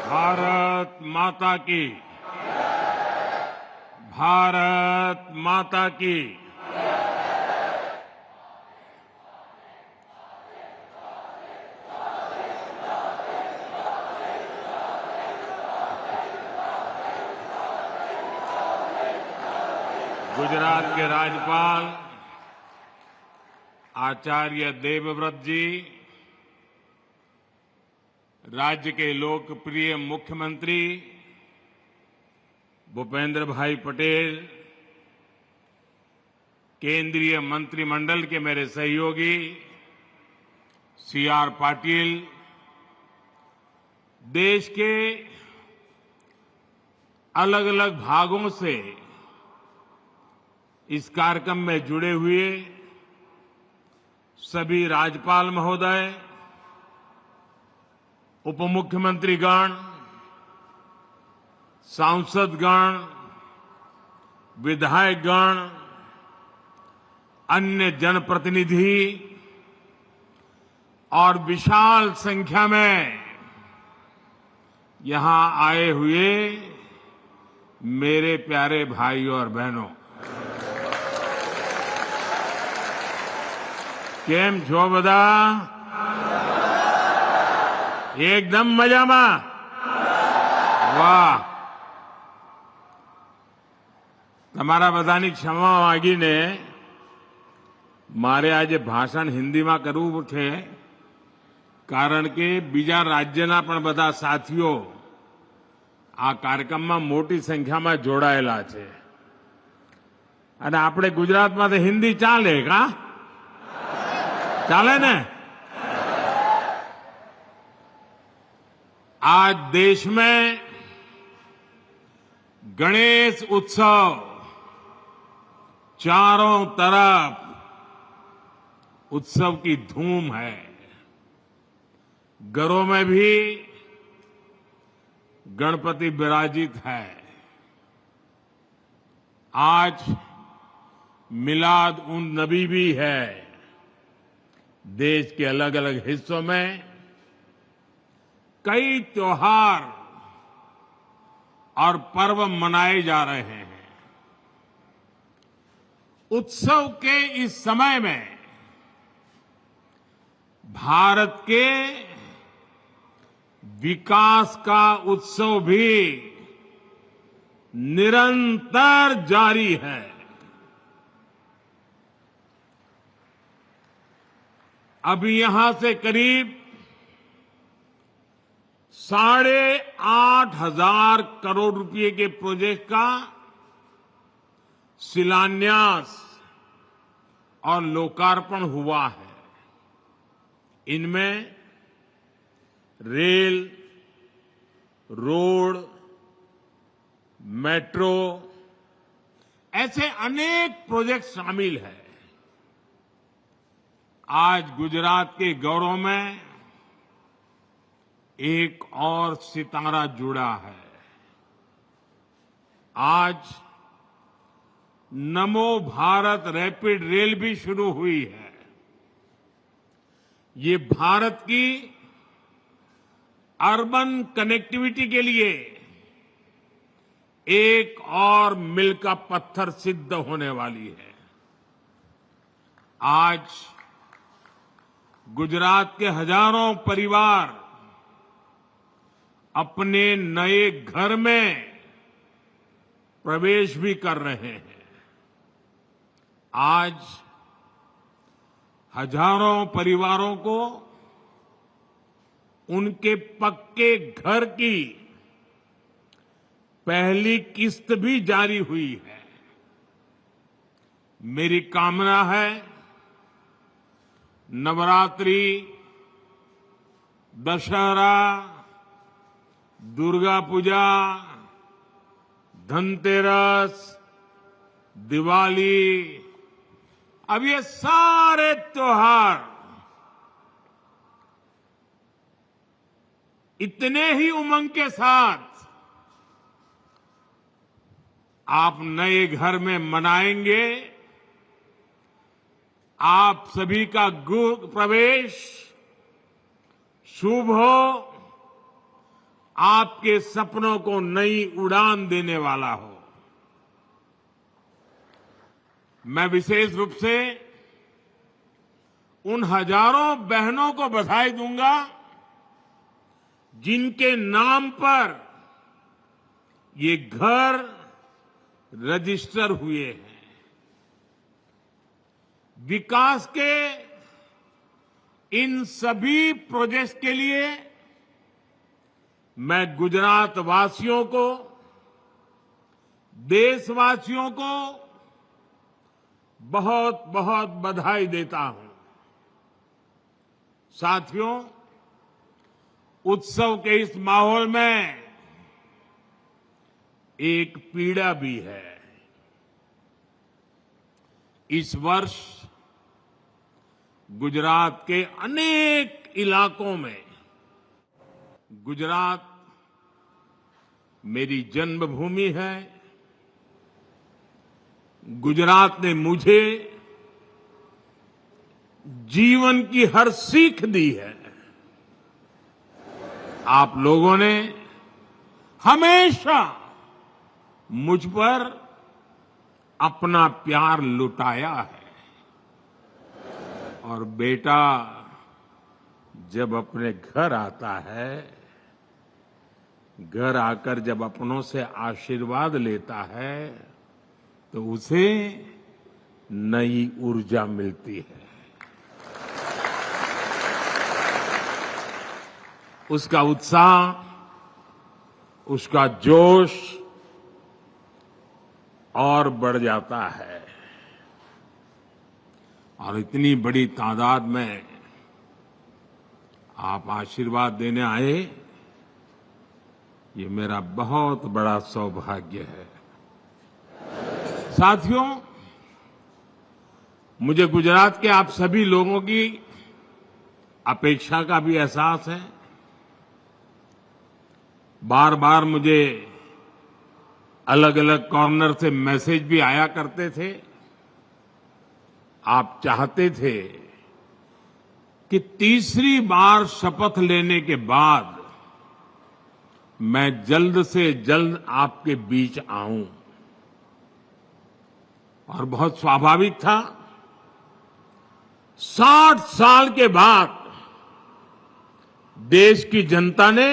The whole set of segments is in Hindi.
भारत माता की। भारत माता की। गुजरात के राज्यपाल आचार्य देवव्रत जी, राज्य के लोकप्रिय मुख्यमंत्री भूपेंद्र भाई पटेल, केंद्रीय मंत्रिमंडल के मेरे सहयोगी सीआर पाटिल, देश के अलग अलग भागों से इस कार्यक्रम में जुड़े हुए सभी राज्यपाल महोदय, उप मुख्यमंत्रीगण, सांसदगण, विधायकगण, अन्य जनप्रतिनिधि और विशाल संख्या में यहां आए हुए मेरे प्यारे भाइयों और बहनों, કેમ છો બધા? એકદમ મજામાં? વાહ! તમારા બધાની ક્ષમા માંગીને મારે આજે ભાષણ હિન્દીમાં કરવું છે, કારણ કે બીજા રાજ્યના પણ બધા સાથીઓ આ કાર્યક્રમમાં મોટી સંખ્યામાં જોડાયેલા છે અને આપણે ગુજરાતમાં તો હિન્દી ચાલે કા? ચાલે ને? आज देश में गणेश उत्सव चारों तरफ उत्सव की धूम है। घरों में भी गणपति विराजित है। आज मिलाद उन नबी भी है। देश के अलग अलग हिस्सों में कई त्योहार और पर्व मनाए जा रहे हैं। उत्सव के इस समय में भारत के विकास का उत्सव भी निरंतर जारी है। अभी यहां से करीब 8,500 करोड़ रुपए के प्रोजेक्ट का शिलान्यास और लोकार्पण हुआ है। इनमें रेल, रोड, मेट्रो ऐसे अनेक प्रोजेक्ट शामिल हैं। आज गुजरात के गौरव में एक और सितारा जुड़ा है। आज नमो भारत रैपिड रेल भी शुरू हुई है। ये भारत की अर्बन कनेक्टिविटी के लिए एक और मील का पत्थर सिद्ध होने वाली है। आज गुजरात के हजारों परिवार अपने नए घर में प्रवेश भी कर रहे हैं। आज हजारों परिवारों को उनके पक्के घर की पहली किस्त भी जारी हुई है। मेरी कामना है नवरात्रि, दशहरा, दुर्गा पूजा, धनतेरस, दिवाली, अब ये सारे त्योहार इतने ही उमंग के साथ आप नए घर में मनाएंगे। आप सभी का गृह प्रवेश शुभ हो आपके सपनों को नई उड़ान देने वाला हो। मैं विशेष रूप से उन हजारों बहनों को बधाई दूंगा जिनके नाम पर ये घर रजिस्टर हुए हैं। विकास के इन सभी प्रोजेक्ट्स के लिए मैं गुजरात वासियों को, देशवासियों को बहुत बहुत बधाई देता हूं। साथियों, उत्सव के इस माहौल में एक पीड़ा भी है। इस वर्ष गुजरात के अनेक इलाकों में, गुजरात मेरी जन्मभूमि है, गुजरात ने मुझे जीवन की हर सीख दी है। आप लोगों ने हमेशा मुझ पर अपना प्यार लुटाया है। और बेटा जब अपने घर आता है, घर आकर जब अपनों से आशीर्वाद लेता है, तो उसे नई ऊर्जा मिलती है। उसका उत्साह, उसका जोश और बढ़ जाता है। और इतनी बड़ी तादाद में आप आशीर्वाद देने आए, ये मेरा बहुत बड़ा सौभाग्य है। साथियों, मुझे गुजरात के आप सभी लोगों की अपेक्षा का भी एहसास है। बार बार मुझे अलग अलग कॉर्नर से मैसेज भी आया करते थे। आप चाहते थे कि तीसरी बार शपथ लेने के बाद मैं जल्द से जल्द आपके बीच आऊं। और बहुत स्वाभाविक था, 60 साल के बाद देश की जनता ने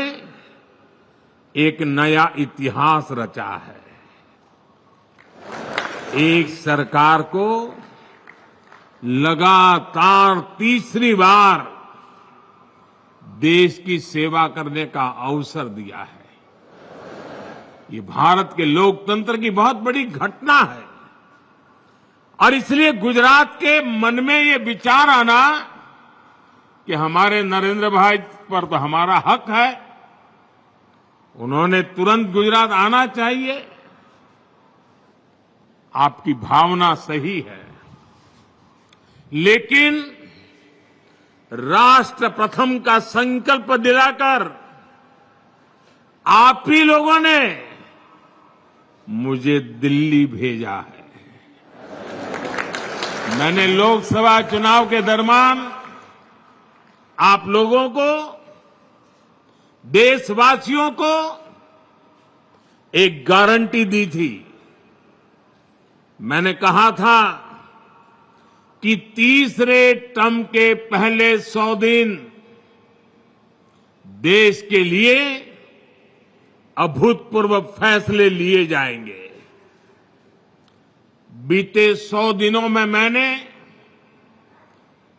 एक नया इतिहास रचा है। एक सरकार को लगातार तीसरी बार देश की सेवा करने का अवसर दिया है। ये भारत के लोकतंत्र की बहुत बड़ी घटना है। और इसलिए गुजरात के मन में ये विचार आना कि हमारे नरेंद्र भाई पर तो हमारा हक है, उन्होंने तुरंत गुजरात आना चाहिए, आपकी भावना सही है। लेकिन राष्ट्र प्रथम का संकल्प दिलाकर आप ही लोगों ने मुझे दिल्ली भेजा है। मैंने लोकसभा चुनाव के दरमियान आप लोगों को, देशवासियों को एक गारंटी दी थी। मैंने कहा था कि तीसरे टर्म के पहले 100 दिन देश के लिए अभूतपूर्व फैसले लिए जाएंगे। बीते 100 दिनों में मैंने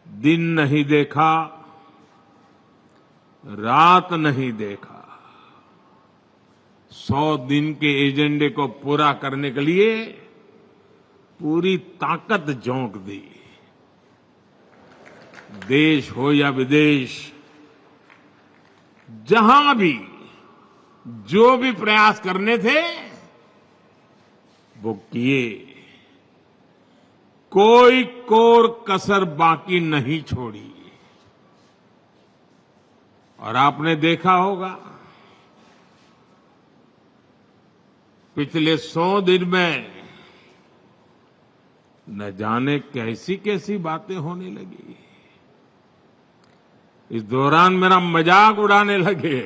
दिन नहीं देखा, रात नहीं देखा। 100 दिन के एजेंडे को पूरा करने के लिए पूरी ताकत झोंक दी। देश हो या विदेश, जहां भी जो भी प्रयास करने थे वो किए। कोई कोर कसर बाकी नहीं छोड़ी। और आपने देखा होगा पिछले 100 दिन में न जाने कैसी कैसी बातें होने लगी। इस दौरान मेरा मजाक उड़ाने लगे।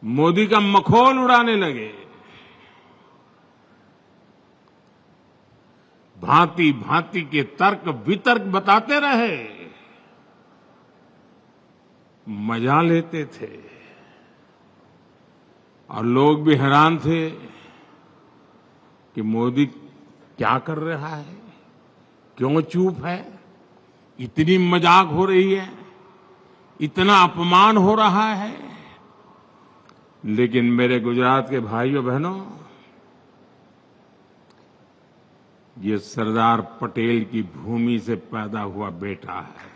मोदी का मखौल उड़ाने लगे, भांति भांति के तर्क वितर्क बताते रहे, मजा लेते थे और लोग भी हैरान थे कि मोदी क्या कर रहा है, क्यों चुप है, इतनी मजाक हो रही है, इतना अपमान हो रहा है। लेकिन मेरे गुजरात के भाइयों बहनों, ये सरदार पटेल की भूमि से पैदा हुआ बेटा है।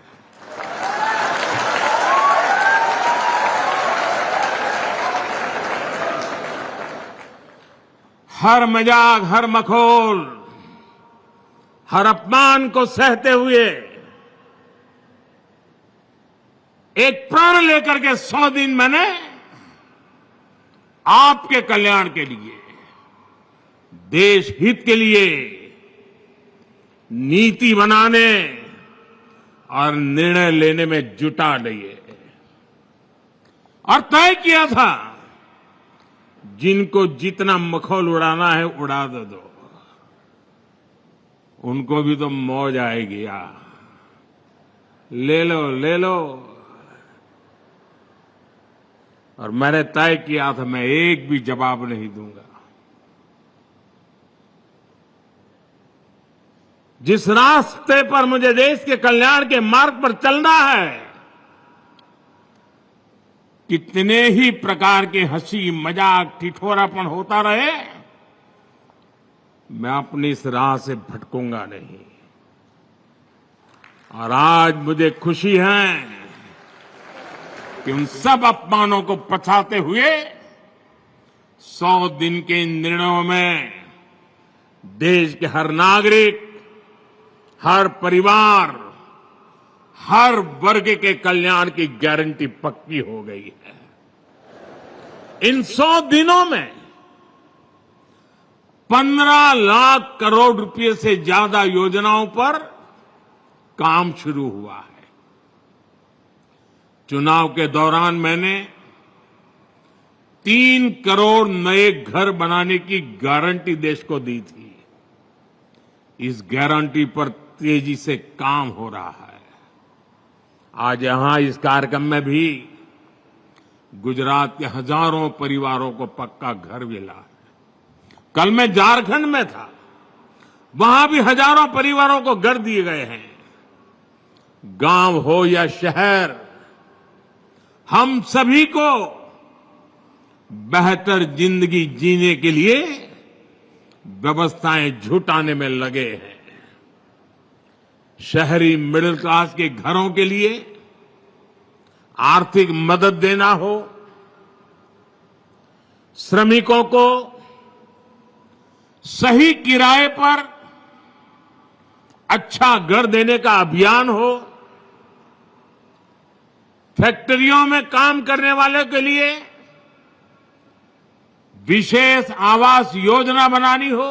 हर मजाक, हर मखौल, हर अपमान को सहते हुए एक प्रण लेकर के 100 दिन मैंने आपके कल्याण के लिए, देश हित के लिए नीति बनाने और निर्णय लेने में जुटा लिए और तय किया था, जिनको जितना मखौल उड़ाना है उड़ा दो, उनको भी तो मौज आएगी यार, ले लो ले लो। और मैंने तय किया था मैं एक भी जवाब नहीं दूंगा। जिस रास्ते पर मुझे देश के कल्याण के मार्ग पर चलना है, कितने ही प्रकार के हंसी मजाक ठिठोरापन होता रहे, मैं अपनी इस राह से भटकूंगा नहीं। और आज मुझे खुशी है कि उन सब अपमानों को पछाते हुए 100 दिन के इन निर्णयों में देश के हर नागरिक, हर परिवार, हर वर्ग के कल्याण की गारंटी पक्की हो गई है। इन 100 दिनों में 15 लाख करोड़ रुपए से ज्यादा योजनाओं पर काम शुरू हुआ है। चुनाव के दौरान मैंने 3 करोड़ नए घर बनाने की गारंटी देश को दी थी। इस गारंटी पर तेजी से काम हो रहा है। आज यहां इस कार्यक्रम में भी गुजरात के हजारों परिवारों को पक्का घर मिला है। कल मैं झारखंड में था, वहां भी हजारों परिवारों को घर दिए गए हैं। गांव हो या शहर, हम सभी को बेहतर जिंदगी जीने के लिए व्यवस्थाएं जुटाने में लगे हैं। शहरी मिडिल क्लास के घरों के लिए आर्थिक मदद देना हो, श्रमिकों को सही किराए पर अच्छा घर देने का अभियान हो, फैक्ट्रियों में काम करने वालों के लिए विशेष आवास योजना बनानी हो,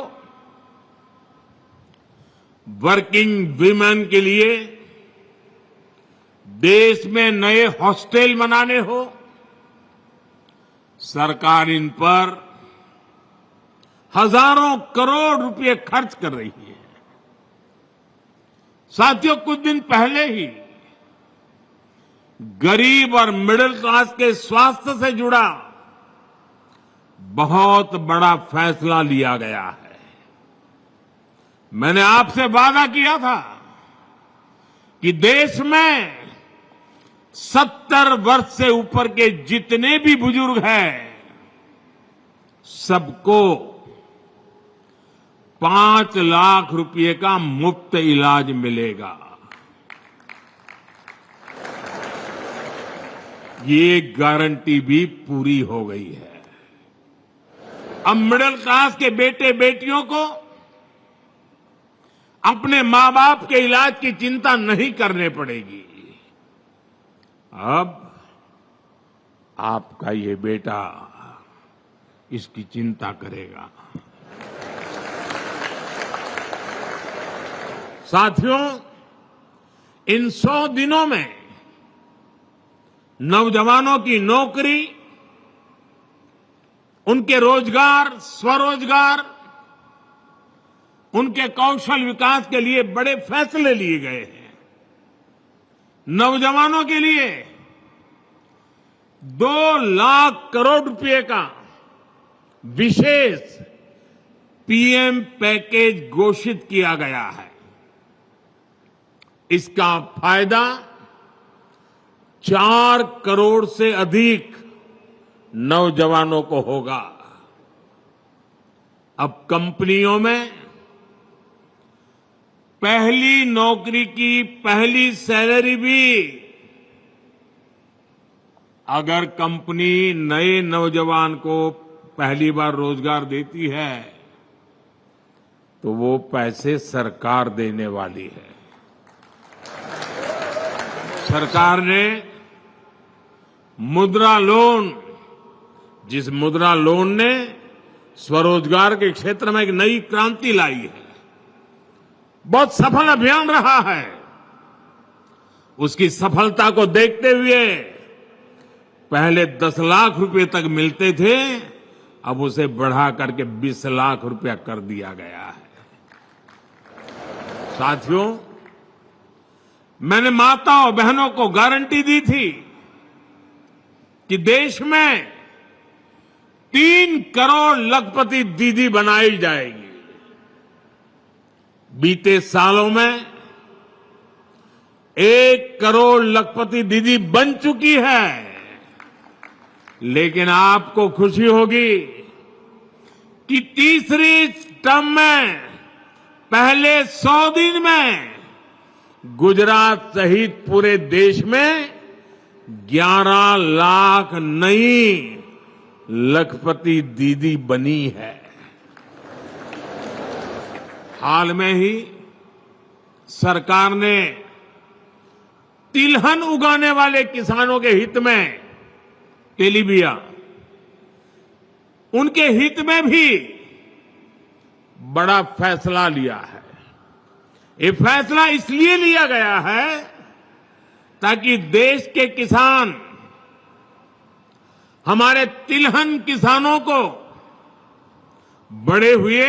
वर्किंग विमेन के लिए देश में नए हॉस्टल बनाने हो, सरकार इन पर हजारों करोड़ रुपए खर्च कर रही है। साथियों, कुछ दिन पहले ही गरीब और मिडिल क्लास के स्वास्थ्य से जुड़ा बहुत बड़ा फैसला लिया गया है। मैंने आपसे वादा किया था कि देश में 70 वर्ष से ऊपर के जितने भी बुजुर्ग हैं, सबको 5 लाख रुपए का मुफ्त इलाज मिलेगा। ये गारंटी भी पूरी हो गई है। अब मिडिल क्लास के बेटे बेटियों को अपने मां बाप के इलाज की चिंता नहीं करने पड़ेगी। अब आपका ये बेटा इसकी चिंता करेगा। साथियों, इन 100 दिनों में नौजवानों की नौकरी उनके रोजगार, स्वरोजगार, उनके कौशल विकास के लिए बड़े फैसले लिए गए हैं। नौजवानों के लिए 2 लाख करोड़ रुपए का विशेष पीएम पैकेज घोषित किया गया है। इसका फायदा 4 करोड़ से अधिक नौजवानों को होगा। अब कंपनियों में पहली नौकरी की पहली सैलरी भी अगर कंपनी नए नौजवान को पहली बार रोजगार देती है तो वो पैसे सरकार देने वाली है। सरकार ने मुद्रा लोन, जिस मुद्रा लोन ने स्वरोजगार के क्षेत्र में एक नई क्रांति लाई है, बहुत सफल अभियान रहा है। उसकी सफलता को देखते हुए पहले 10 लाख रुपए तक मिलते थे, अब उसे बढ़ा करके 20 लाख रुपया कर दिया गया है। साथियों, मैंने माताओं बहनों को गारंटी दी थी कि देश में 3 करोड़ लखपति दीदी बनाई जाएगी। बीते सालों में 1 करोड़ लखपति दीदी बन चुकी है। लेकिन आपको खुशी होगी कि तीसरी टर्म में पहले 100 दिन में गुजरात सहित पूरे देश में 11 लाख नई लखपति दीदी बनी है। हाल में ही सरकार ने तिलहन उगाने वाले किसानों के हित में, तेलीबिया, उनके हित में भी बड़ा फैसला लिया है। ये फैसला इसलिए लिया गया है ताकि देश के किसान, हमारे तिलहन किसानों को बढ़े हुए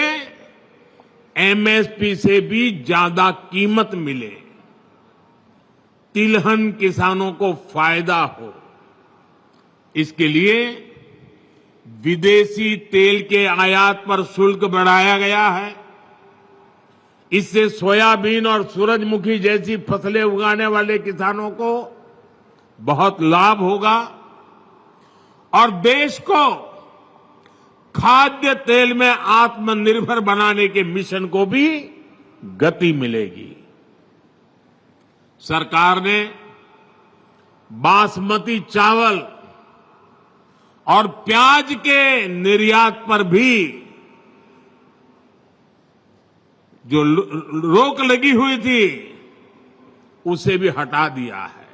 एमएसपी से भी ज्यादा कीमत मिले, तिलहन किसानों को फायदा हो। इसके लिए विदेशी तेल के आयात पर शुल्क बढ़ाया गया है। इससे सोयाबीन और सूरजमुखी जैसी फसलें उगाने वाले किसानों को बहुत लाभ होगा और देश को खाद्य तेल में आत्मनिर्भर बनाने के मिशन को भी गति मिलेगी। सरकार ने बासमती चावल और प्याज के निर्यात पर भी जो रोक लगी हुई थी उसे भी हटा दिया है।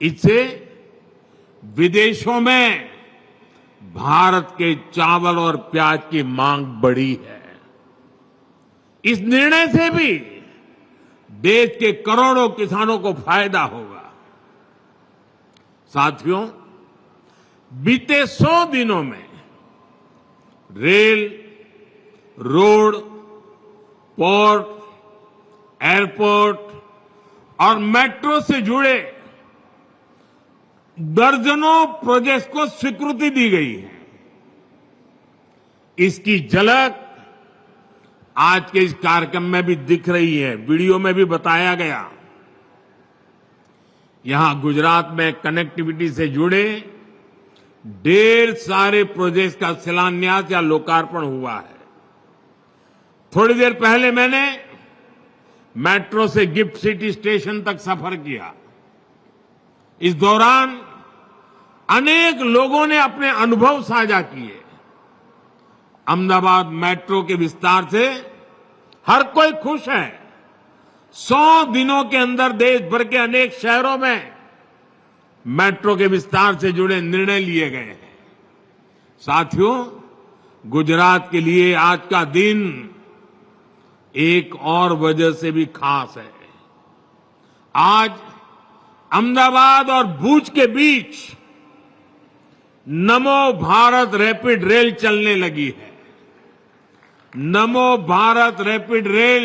इससे विदेशों में भारत के चावल और प्याज की मांग बढ़ी है। इस निर्णय से भी देश के करोड़ों किसानों को फायदा होगा। साथियों, बीते 100 दिनों में रेल, रोड, पोर्ट, एयरपोर्ट और मेट्रो से जुड़े दर्जनों प्रोजेक्ट्स को स्वीकृति दी गई है। इसकी झलक आज के इस कार्यक्रम में भी दिख रही है, वीडियो में भी बताया गया। यहां गुजरात में कनेक्टिविटी से जुड़े ढेर सारे प्रोजेक्ट्स का शिलान्यास या लोकार्पण हुआ है। थोड़ी देर पहले मैंने मेट्रो से गिफ्ट सिटी स्टेशन तक सफर किया। इस दौरान अनेक लोगों ने अपने अनुभव साझा किए। अहमदाबाद मेट्रो के विस्तार से हर कोई खुश है। 100 दिनों के अंदर देश भर के अनेक शहरों में मेट्रो के विस्तार से जुड़े निर्णय लिए गए हैं। साथियों, गुजरात के लिए आज का दिन एक और वजह से भी खास है। आज अहमदाबाद और भुज के बीच नमो भारत रैपिड रेल चलने लगी है। नमो भारत रैपिड रेल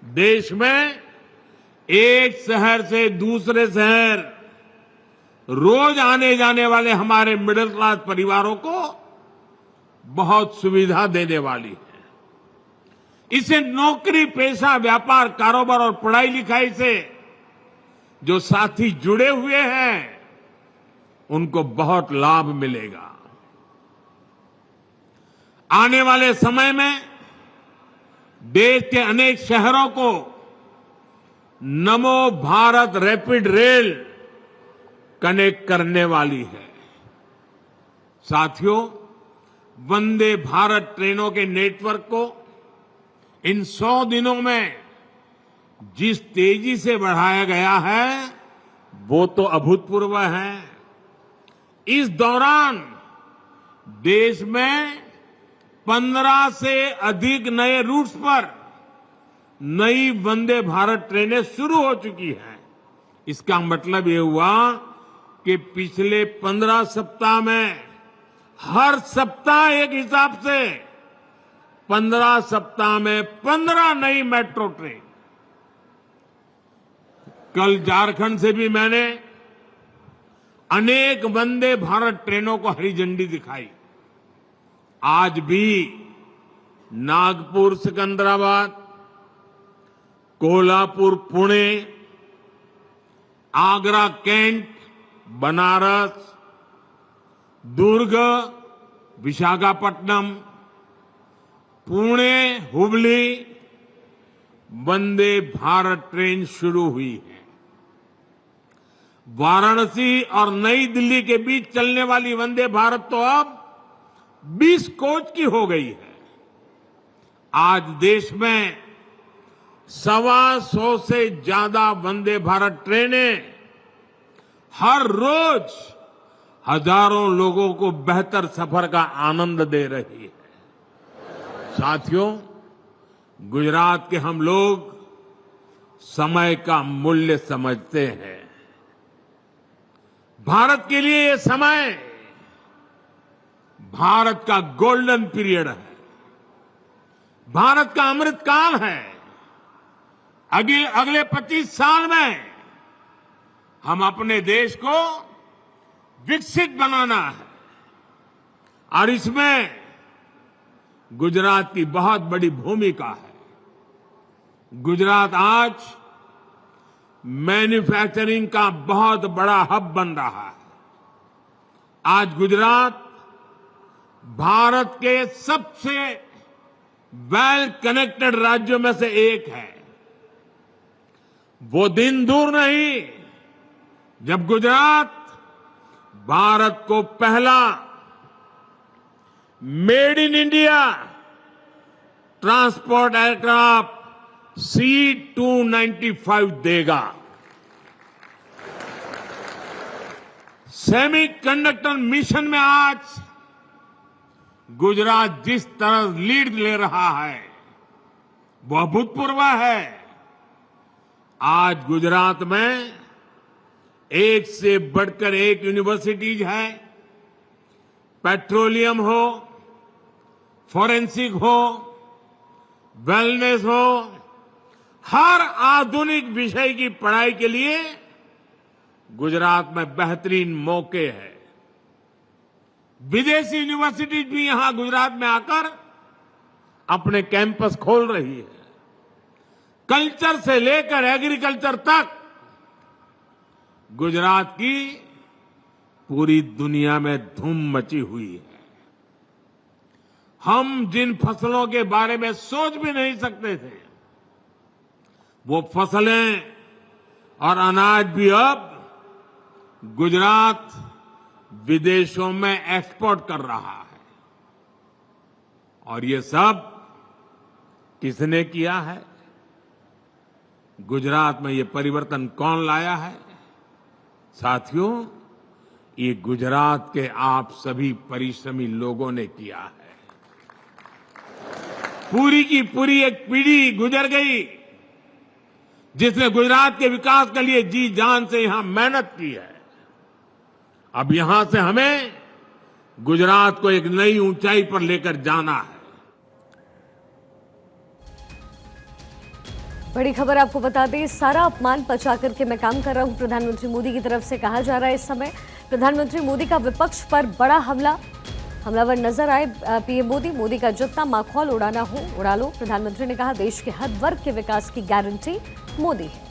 देश में एक शहर से दूसरे शहर रोज आने जाने वाले हमारे मिडिल क्लास परिवारों को बहुत सुविधा देने वाली है। इसे नौकरी, पेशा, व्यापार, कारोबार और पढ़ाई लिखाई से जो साथी जुड़े हुए हैं उनको बहुत लाभ मिलेगा। आने वाले समय में देश के अनेक शहरों को नमो भारत रैपिड रेल कनेक्ट करने वाली है। साथियों, वंदे भारत ट्रेनों के नेटवर्क को इन 100 दिनों में जिस तेजी से बढ़ाया गया है वो तो अभूतपूर्व है। इस दौरान देश में 15 से अधिक नए रूट्स पर नई वंदे भारत ट्रेनें शुरू हो चुकी हैं। इसका मतलब ये हुआ कि पिछले 15 सप्ताह में हर सप्ताह एक हिसाब से 15 सप्ताह में 15 नई मेट्रो ट्रेन। कल झारखंड से भी मैंने अनेक वंदे भारत ट्रेनों को हरी झंडी दिखाई। आज भी नागपुर सिकंदराबाद, कोल्हापुर पुणे, आगरा कैंट, बनारस, दुर्ग विशाखापट्टनम, पुणे हुबली वंदे भारत ट्रेन शुरू हुई है। वाराणसी और नई दिल्ली के बीच चलने वाली वंदे भारत तो अब 20 कोच की हो गई है। आज देश में 125 से ज्यादा वंदे भारत ट्रेनें हर रोज हजारों लोगों को बेहतर सफर का आनंद दे रही है। साथियों, गुजरात के हम लोग समय का मूल्य समझते हैं। भारत के लिए ये समय भारत का गोल्डन पीरियड है, भारत का अमृत काल है। अगले 25 साल में हम अपने देश को विकसित बनाना है और इसमें गुजरात की बहुत बड़ी भूमिका है। गुजरात आज मैन्युफैक्चरिंग का बहुत बड़ा हब बन रहा है। आज गुजरात भारत के सबसे वेल कनेक्टेड राज्यों में से एक है। वो दिन दूर नहीं जब गुजरात भारत को पहला made in India transport aircraft C-295 देगा। सेमीकंडक्टर मिशन में आज गुजरात जिस तरह लीड ले रहा है वो अभूतपूर्व है। आज गुजरात में एक से बढ़कर एक यूनिवर्सिटीज है। पेट्रोलियम हो, फॉरेंसिक हो, वेलनेस हो, हर आधुनिक विषय की पढ़ाई के लिए गुजरात में बेहतरीन मौके हैं। विदेशी यूनिवर्सिटीज भी यहां गुजरात में आकर अपने कैंपस खोल रही है। कल्चर से लेकर एग्रीकल्चर तक गुजरात की पूरी दुनिया में धूम मची हुई है। हम जिन फसलों के बारे में सोच भी नहीं सकते थे वो फसलें और अनाज भी अब गुजरात विदेशों में एक्सपोर्ट कर रहा है। और ये सब किसने किया है? गुजरात में ये परिवर्तन कौन लाया है? साथियों, ये गुजरात के आप सभी परिश्रमी लोगों ने किया है। पूरी की पूरी एक पीढ़ी गुजर गई जिसने गुजरात के विकास के लिए जी जान से यहां मेहनत की है। अब यहां से हमें गुजरात को एक नई ऊंचाई पर लेकर जाना है। बड़ी खबर आपको बता दें, सारा अपमान पचा करके मैं काम कर रहा हूं, प्रधानमंत्री मोदी की तरफ से कहा जा रहा है। इस समय प्रधानमंत्री मोदी का विपक्ष पर बड़ा हमलावर नजर आए पीएम मोदी का जितना माखौल उड़ाना हो उड़ा लो। प्रधानमंत्री ने कहा, देश के हर वर्ग के विकास की गारंटी मोदी है।